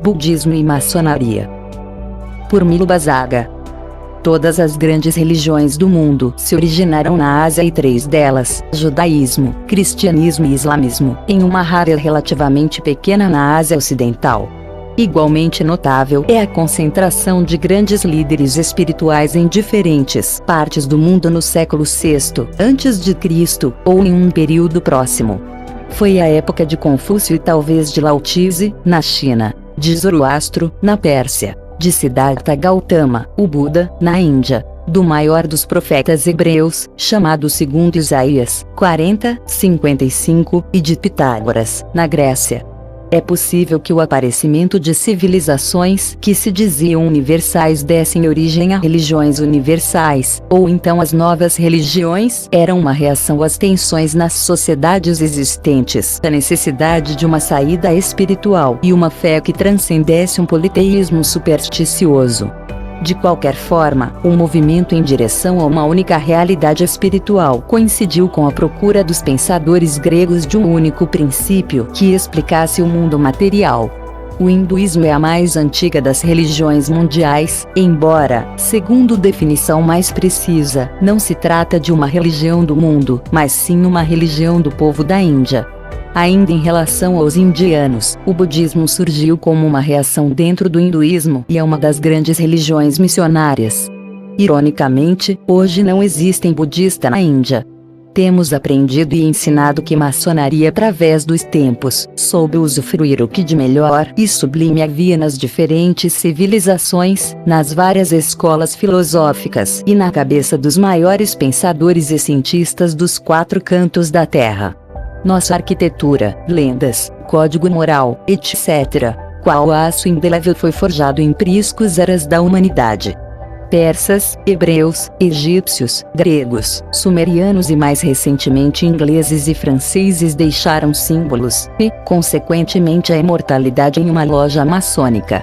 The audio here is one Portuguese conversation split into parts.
Budismo e maçonaria. Por Milo Bazaga. Todas as grandes religiões do mundo se originaram na Ásia e 3 delas, judaísmo, cristianismo e islamismo, em uma área relativamente pequena na Ásia Ocidental. Igualmente notável é a concentração de grandes líderes espirituais em diferentes partes do mundo no século VI a.C., ou em um período próximo. Foi a época de Confúcio e talvez de Lao Tse, na China, de Zoroastro, na Pérsia, de Siddhartha Gautama, o Buda, na Índia, do maior dos profetas hebreus, chamado segundo Isaías, 40:55, e de Pitágoras, na Grécia. É possível que o aparecimento de civilizações que se diziam universais dessem origem a religiões universais, ou então as novas religiões eram uma reação às tensões nas sociedades existentes, a necessidade de uma saída espiritual e uma fé que transcendesse um politeísmo supersticioso. De qualquer forma, o movimento em direção a uma única realidade espiritual coincidiu com a procura dos pensadores gregos de um único princípio que explicasse o mundo material. O hinduísmo é a mais antiga das religiões mundiais, embora, segundo definição mais precisa, não se trata de uma religião do mundo, mas sim uma religião do povo da Índia. Ainda em relação aos indianos, o budismo surgiu como uma reação dentro do hinduísmo e é uma das grandes religiões missionárias. Ironicamente, hoje não existem budistas na Índia. Temos aprendido e ensinado que maçonaria através dos tempos soube usufruir o que de melhor e sublime havia nas diferentes civilizações, nas várias escolas filosóficas e na cabeça dos maiores pensadores e cientistas dos 4 cantos da Terra. Nossa arquitetura, lendas, código moral, etc., qual aço indelével foi forjado em priscos eras da humanidade. Persas, hebreus, egípcios, gregos, sumerianos e mais recentemente ingleses e franceses deixaram símbolos e, consequentemente, a imortalidade em uma loja maçônica.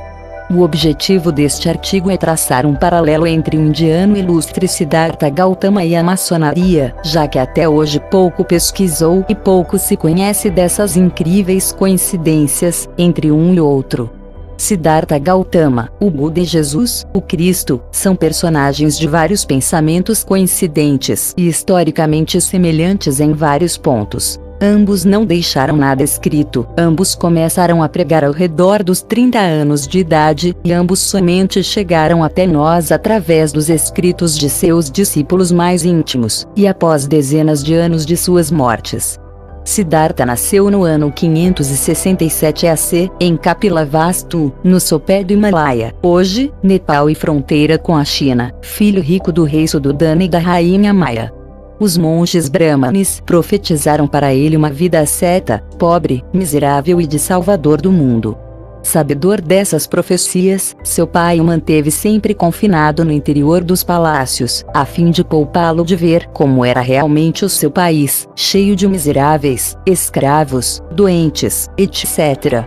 O objetivo deste artigo é traçar um paralelo entre o indiano ilustre Siddhartha Gautama e a maçonaria, já que até hoje pouco pesquisou e pouco se conhece dessas incríveis coincidências entre um e outro. Siddhartha Gautama, o Buda e Jesus, o Cristo, são personagens de vários pensamentos coincidentes e historicamente semelhantes em vários pontos. Ambos não deixaram nada escrito, ambos começaram a pregar ao redor dos 30 anos de idade, e ambos somente chegaram até nós através dos escritos de seus discípulos mais íntimos, e após dezenas de anos de suas mortes. Siddhartha nasceu no ano 567 AC, em Kapilavastu, no sopé do Himalaia, hoje, Nepal e fronteira com a China, filho rico do rei Suddhodana e da rainha Maya. Os monges brahmanes profetizaram para ele uma vida asceta, pobre, miserável e de salvador do mundo. Sabedor dessas profecias, seu pai o manteve sempre confinado no interior dos palácios, a fim de poupá-lo de ver como era realmente o seu país, cheio de miseráveis, escravos, doentes, etc.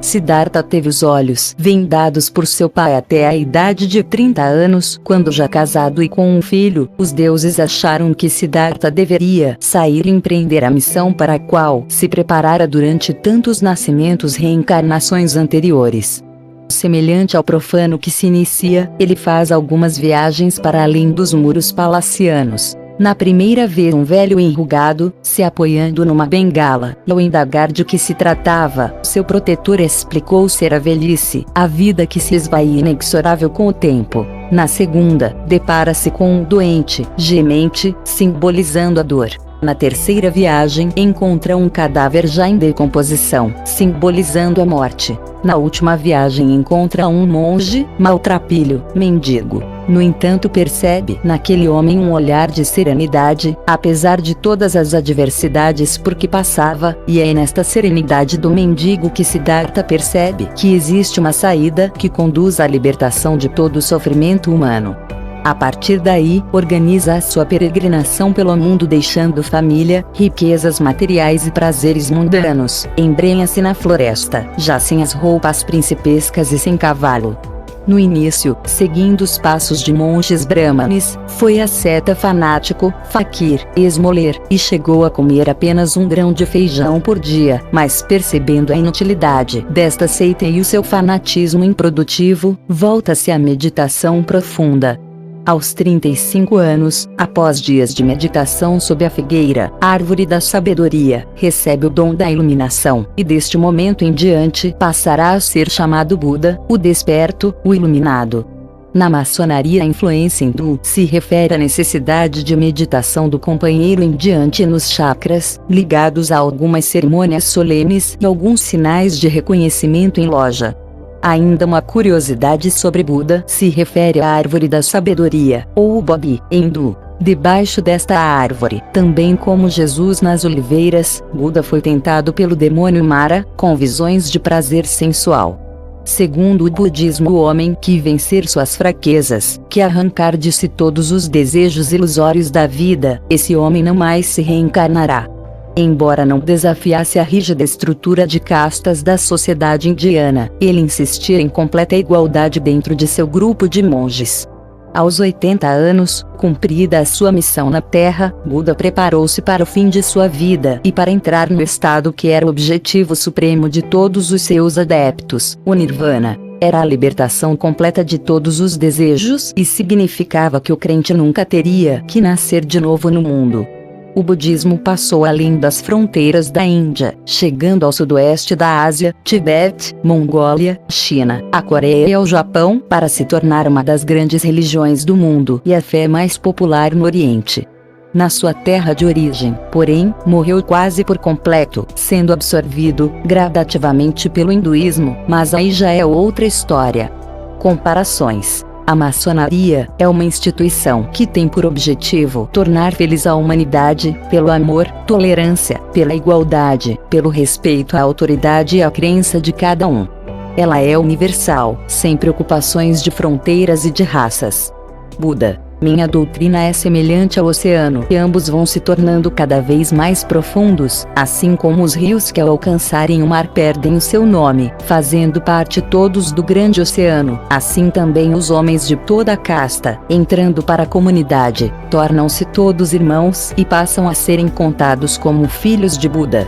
Siddhartha teve os olhos vendados por seu pai até a idade de 30 anos, quando já casado e com um filho, os deuses acharam que Siddhartha deveria sair e empreender a missão para a qual se preparara durante tantos nascimentos e reencarnações anteriores. Semelhante ao profano que se inicia, ele faz algumas viagens para além dos muros palacianos. Na primeira vez um velho enrugado, se apoiando numa bengala, ao indagar de que se tratava, seu protetor explicou ser a velhice, a vida que se esvai inexorável com o tempo. Na segunda, depara-se com um doente, gemente, simbolizando a dor. Na terceira viagem, encontra um cadáver já em decomposição, simbolizando a morte. Na última viagem encontra um monge, maltrapilho, mendigo. No entanto, percebe naquele homem um olhar de serenidade, apesar de todas as adversidades por que passava, e é nesta serenidade do mendigo que Siddhartha percebe que existe uma saída que conduz à libertação de todo o sofrimento humano. A partir daí, organiza a sua peregrinação pelo mundo deixando família, riquezas materiais e prazeres mundanos, embrenha-se na floresta, já sem as roupas principescas e sem cavalo. No início, seguindo os passos de monges brahmanes, foi asceta fanático, faquir, esmoler, e chegou a comer apenas um grão de feijão por dia, mas percebendo a inutilidade desta seita e o seu fanatismo improdutivo, volta-se à meditação profunda. Aos 35 anos, após dias de meditação sob a figueira, árvore da sabedoria, recebe o dom da iluminação, e deste momento em diante passará a ser chamado Buda, o desperto, o iluminado. Na maçonaria, a influência hindu se refere à necessidade de meditação do companheiro em diante nos chakras, ligados a algumas cerimônias solenes e alguns sinais de reconhecimento em loja. Ainda uma curiosidade sobre Buda se refere à árvore da sabedoria, ou o Bodhi, em hindu. Debaixo desta árvore, também como Jesus nas oliveiras, Buda foi tentado pelo demônio Mara, com visões de prazer sensual. Segundo o budismo, o homem que vencer suas fraquezas, que arrancar de si todos os desejos ilusórios da vida, esse homem não mais se reencarnará. Embora não desafiasse a rígida estrutura de castas da sociedade indiana, ele insistia em completa igualdade dentro de seu grupo de monges. Aos 80 anos, cumprida a sua missão na Terra, Buda preparou-se para o fim de sua vida e para entrar no estado que era o objetivo supremo de todos os seus adeptos, o Nirvana. Era a libertação completa de todos os desejos e significava que o crente nunca teria que nascer de novo no mundo. O budismo passou além das fronteiras da Índia, chegando ao sudoeste da Ásia, Tibete, Mongólia, China, a Coreia e ao Japão, para se tornar uma das grandes religiões do mundo e a fé mais popular no Oriente. Na sua terra de origem, porém, morreu quase por completo, sendo absorvido gradativamente pelo hinduísmo, mas aí já é outra história. Comparações. A maçonaria é uma instituição que tem por objetivo tornar feliz a humanidade, pelo amor, tolerância, pela igualdade, pelo respeito à autoridade e à crença de cada um. Ela é universal, sem preocupações de fronteiras e de raças. Buda. Minha doutrina é semelhante ao oceano, e ambos vão se tornando cada vez mais profundos, assim como os rios que ao alcançarem o mar perdem o seu nome, fazendo parte todos do grande oceano. Assim também os homens de toda a casta, entrando para a comunidade, tornam-se todos irmãos e passam a serem contados como filhos de Buda.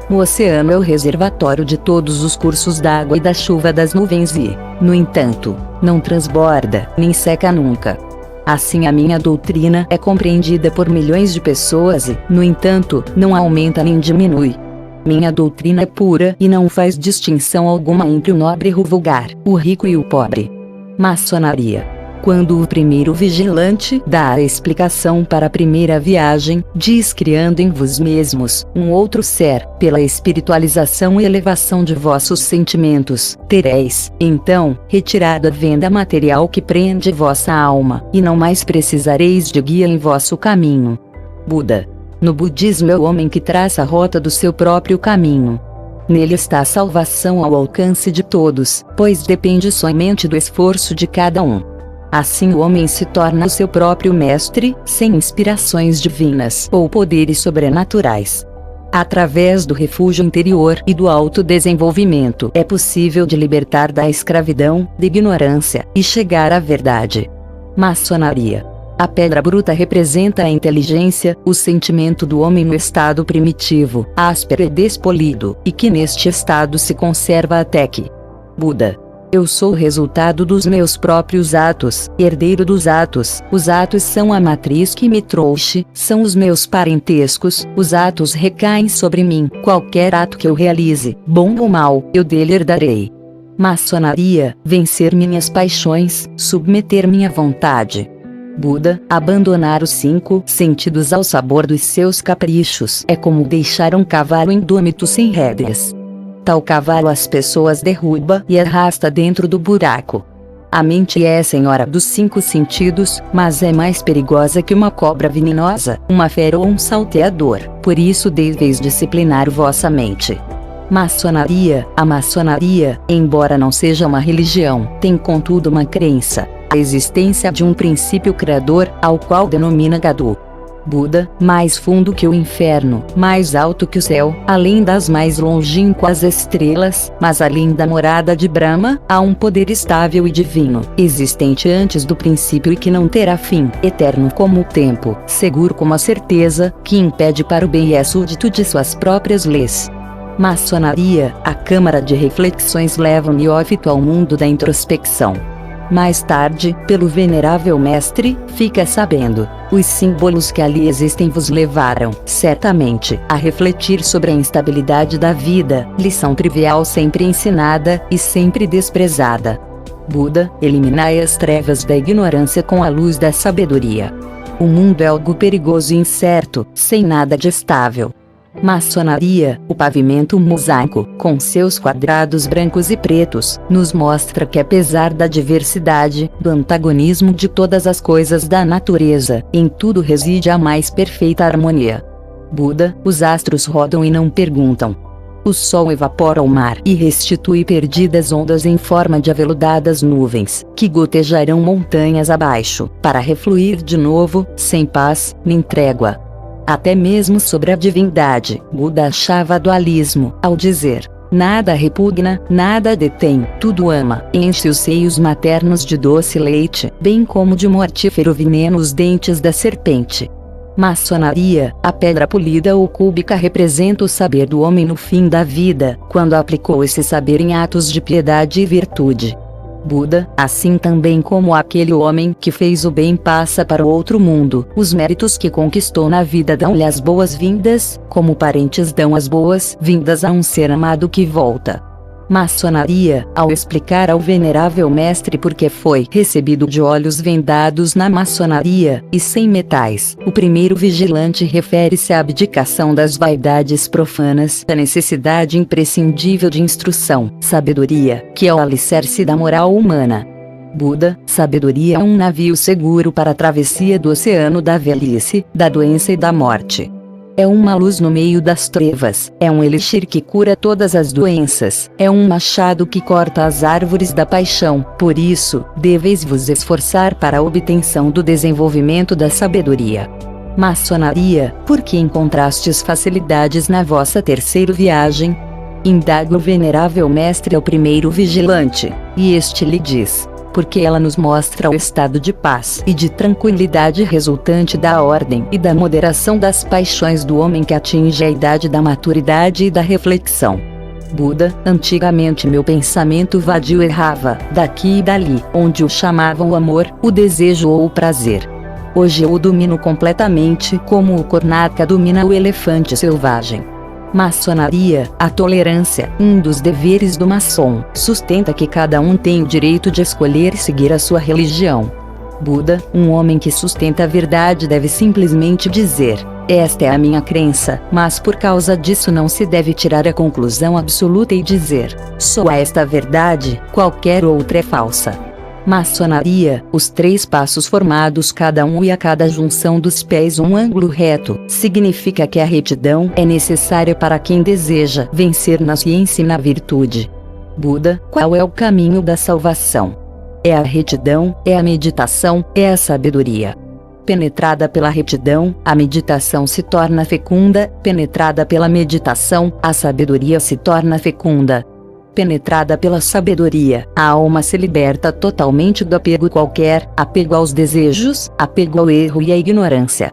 O oceano é o reservatório de todos os cursos d'água e da chuva das nuvens e, no entanto, não transborda, nem seca nunca. Assim a minha doutrina é compreendida por milhões de pessoas e, no entanto, não aumenta nem diminui. Minha doutrina é pura e não faz distinção alguma entre o nobre e o vulgar, o rico e o pobre. Maçonaria. Quando o primeiro vigilante dá a explicação para a primeira viagem, diz: criando em vos mesmos um outro ser, pela espiritualização e elevação de vossos sentimentos, tereis, então, retirado a venda material que prende vossa alma, e não mais precisareis de guia em vosso caminho. Buda. No budismo é o homem que traça a rota do seu próprio caminho. Nele está a salvação ao alcance de todos, pois depende somente do esforço de cada um. Assim o homem se torna o seu próprio mestre, sem inspirações divinas ou poderes sobrenaturais. Através do refúgio interior e do autodesenvolvimento é possível de libertar da escravidão, da ignorância, e chegar à verdade. Maçonaria. A pedra bruta representa a inteligência, o sentimento do homem no estado primitivo, áspero e despolido, e que neste estado se conserva até que. Buda. Eu sou o resultado dos meus próprios atos, herdeiro dos atos. Os atos são a matriz que me trouxe, são os meus parentescos, os atos recaem sobre mim. Qualquer ato que eu realize, bom ou mau, eu dele herdarei. Maçonaria, vencer minhas paixões, submeter minha vontade. Buda, abandonar os 5 sentidos ao sabor dos seus caprichos é como deixar um cavalo indômito sem rédeas. Tal cavalo as pessoas derruba e arrasta dentro do buraco. A mente é senhora dos 5 sentidos, mas é mais perigosa que uma cobra venenosa, uma fera ou um salteador, por isso deveis disciplinar vossa mente. Maçonaria. A maçonaria, embora não seja uma religião, tem contudo uma crença, a existência de um princípio criador, ao qual denomina Gadu. Buda, mais fundo que o inferno, mais alto que o céu, além das mais longínquas estrelas, mas além da morada de Brahma, há um poder estável e divino, existente antes do princípio e que não terá fim, eterno como o tempo, seguro como a certeza, que impede para o bem e é súdito de suas próprias leis. Maçonaria, a câmara de reflexões leva o neófito ao mundo da introspecção. Mais tarde, pelo venerável mestre, fica sabendo, os símbolos que ali existem vos levaram, certamente, a refletir sobre a instabilidade da vida, lição trivial sempre ensinada, e sempre desprezada. Buda, eliminai as trevas da ignorância com a luz da sabedoria. O mundo é algo perigoso e incerto, sem nada de estável. Maçonaria, o pavimento mosaico, com seus quadrados brancos e pretos, nos mostra que apesar da diversidade, do antagonismo de todas as coisas da natureza, em tudo reside a mais perfeita harmonia. Buda, os astros rodam e não perguntam. O sol evapora o mar e restitui perdidas ondas em forma de aveludadas nuvens, que gotejarão montanhas abaixo, para refluir de novo, sem paz, nem trégua. Até mesmo sobre a divindade, Buda achava dualismo, ao dizer: nada repugna, nada detém, tudo ama, e enche os seios maternos de doce leite, bem como de mortífero veneno os dentes da serpente. Maçonaria, a pedra polida ou cúbica representa o saber do homem no fim da vida, quando aplicou esse saber em atos de piedade e virtude. Buda, assim também como aquele homem que fez o bem passa para o outro mundo, os méritos que conquistou na vida dão-lhe as boas-vindas, como parentes dão as boas-vindas a um ser amado que volta. Maçonaria, ao explicar ao venerável mestre por que foi recebido de olhos vendados na maçonaria, e sem metais, o primeiro vigilante refere-se à abdicação das vaidades profanas, à necessidade imprescindível de instrução, sabedoria, que é o alicerce da moral humana. Buda, sabedoria é um navio seguro para a travessia do oceano da velhice, da doença e da morte. É uma luz no meio das trevas, é um elixir que cura todas as doenças, é um machado que corta as árvores da paixão, por isso, deveis vos esforçar para a obtenção do desenvolvimento da sabedoria. Maçonaria, por que encontrastes facilidades na vossa terceira viagem? Indaga o venerável mestre ao primeiro vigilante, e este lhe diz: porque ela nos mostra o estado de paz e de tranquilidade resultante da ordem e da moderação das paixões do homem que atinge a idade da maturidade e da reflexão. Buda, antigamente meu pensamento vadio errava, daqui e dali, onde o chamavam o amor, o desejo ou o prazer. Hoje eu o domino completamente, como o Kornaka domina o elefante selvagem. Maçonaria, a tolerância, um dos deveres do maçom, sustenta que cada um tem o direito de escolher seguir a sua religião. Buda, um homem que sustenta a verdade deve simplesmente dizer: esta é a minha crença, mas por causa disso não se deve tirar a conclusão absoluta e dizer: só esta verdade, qualquer outra é falsa. Maçonaria, os 3 passos formados cada um e a cada junção dos pés um ângulo reto, significa que a retidão é necessária para quem deseja vencer na ciência e na virtude. Buda, qual é o caminho da salvação? É a retidão, é a meditação, é a sabedoria. Penetrada pela retidão, a meditação se torna fecunda, penetrada pela meditação, a sabedoria se torna fecunda. Penetrada pela sabedoria, a alma se liberta totalmente do apego qualquer, apego aos desejos, apego ao erro e à ignorância.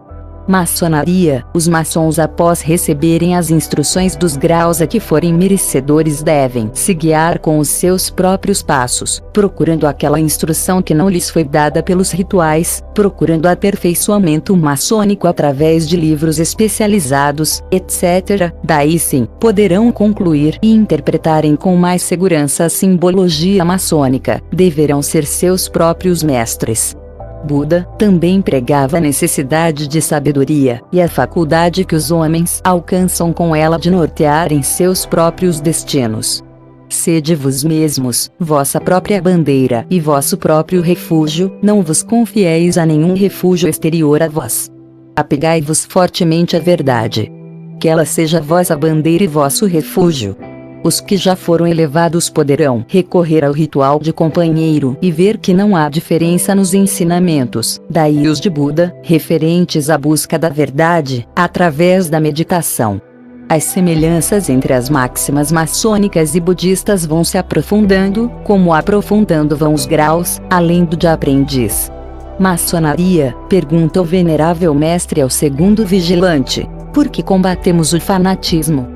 Maçonaria, os maçons após receberem as instruções dos graus a que forem merecedores devem se guiar com os seus próprios passos, procurando aquela instrução que não lhes foi dada pelos rituais, procurando aperfeiçoamento maçônico através de livros especializados, etc. Daí sim, poderão concluir e interpretarem com mais segurança a simbologia maçônica, deverão ser seus próprios mestres. Buda também pregava a necessidade de sabedoria, e a faculdade que os homens alcançam com ela de nortearem seus próprios destinos. Sede vós mesmos, vossa própria bandeira e vosso próprio refúgio, não vos confieis a nenhum refúgio exterior a vós. Apegai-vos fortemente à verdade. Que ela seja vossa bandeira e vosso refúgio. Os que já foram elevados poderão recorrer ao ritual de companheiro e ver que não há diferença nos ensinamentos, daí os de Buda, referentes à busca da verdade, através da meditação. As semelhanças entre as máximas maçônicas e budistas vão se aprofundando, como aprofundando vão os graus, além do de aprendiz. Maçonaria, pergunta o venerável mestre ao segundo vigilante, por que combatemos o fanatismo?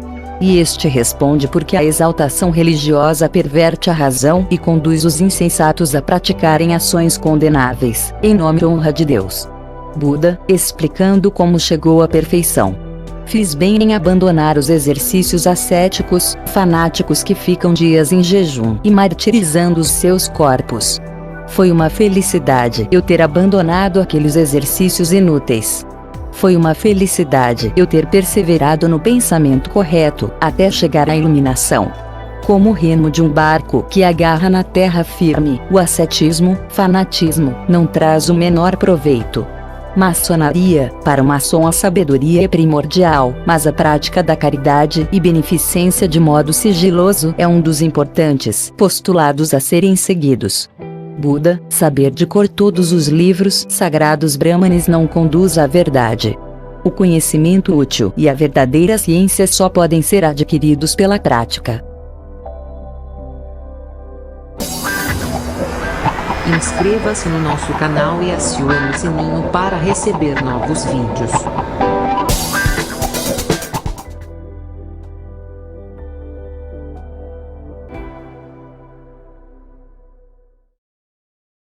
E este responde porque a exaltação religiosa perverte a razão e conduz os insensatos a praticarem ações condenáveis, em nome e honra de Deus. Buda, explicando como chegou à perfeição. Fiz bem em abandonar os exercícios ascéticos, fanáticos que ficam dias em jejum e martirizando os seus corpos. Foi uma felicidade eu ter abandonado aqueles exercícios inúteis. Foi uma felicidade eu ter perseverado no pensamento correto, até chegar à iluminação. Como o remo de um barco que agarra na terra firme, o ascetismo, fanatismo, não traz o menor proveito. Maçonaria, para o maçom a sabedoria é primordial, mas a prática da caridade e beneficência de modo sigiloso é um dos importantes postulados a serem seguidos. Buda, saber de cor todos os livros sagrados brahmanes não conduz à verdade. O conhecimento útil e a verdadeira ciência só podem ser adquiridos pela prática. Inscreva-se no nosso canal e acione o sininho para receber novos vídeos.